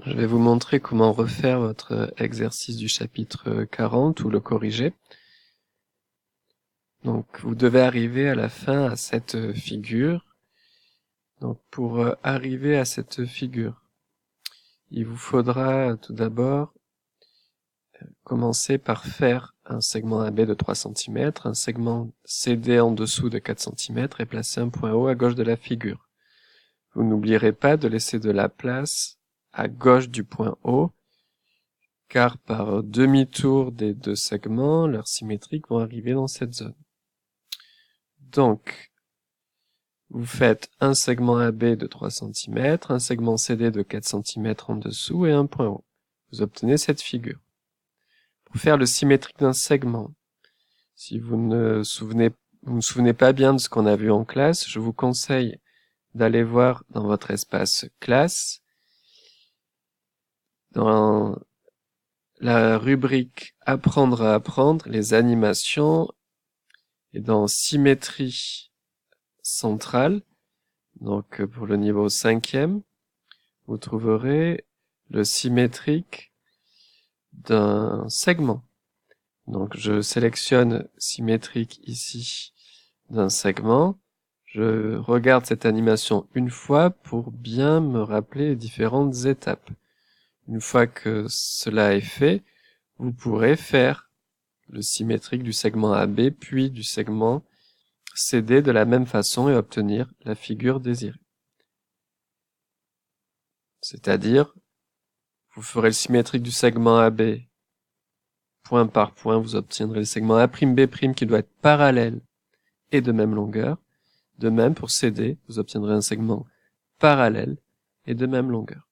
Je vais vous montrer comment refaire votre exercice du chapitre 40 ou le corriger. Donc vous devez arriver à la fin à cette figure. Donc pour arriver à cette figure, il vous faudra tout d'abord commencer par faire un segment AB de 3 cm, un segment CD en dessous de 4 cm et placer un point O à gauche de la figure. Vous n'oublierez pas de laisser de la place à gauche du point O, car par demi-tour des deux segments, leurs symétriques vont arriver dans cette zone. Donc, vous faites un segment AB de 3 cm, un segment CD de 4 cm en dessous et un point O. Vous obtenez cette figure. Pour faire le symétrique d'un segment, si vous ne vous souvenez pas bien de ce qu'on a vu en classe, je vous conseille d'aller voir dans votre espace classe, dans la rubrique Apprendre à apprendre, les animations, et dans Symétrie centrale, donc pour le niveau 5e, vous trouverez le symétrique d'un segment. Donc je sélectionne symétrique ici d'un segment, je regarde cette animation une fois pour bien me rappeler les différentes étapes. Une fois que cela est fait, vous pourrez faire le symétrique du segment AB puis du segment CD de la même façon et obtenir la figure désirée. C'est-à-dire, vous ferez le symétrique du segment AB point par point, vous obtiendrez le segment A'B' qui doit être parallèle et de même longueur. De même, pour CD, vous obtiendrez un segment parallèle et de même longueur.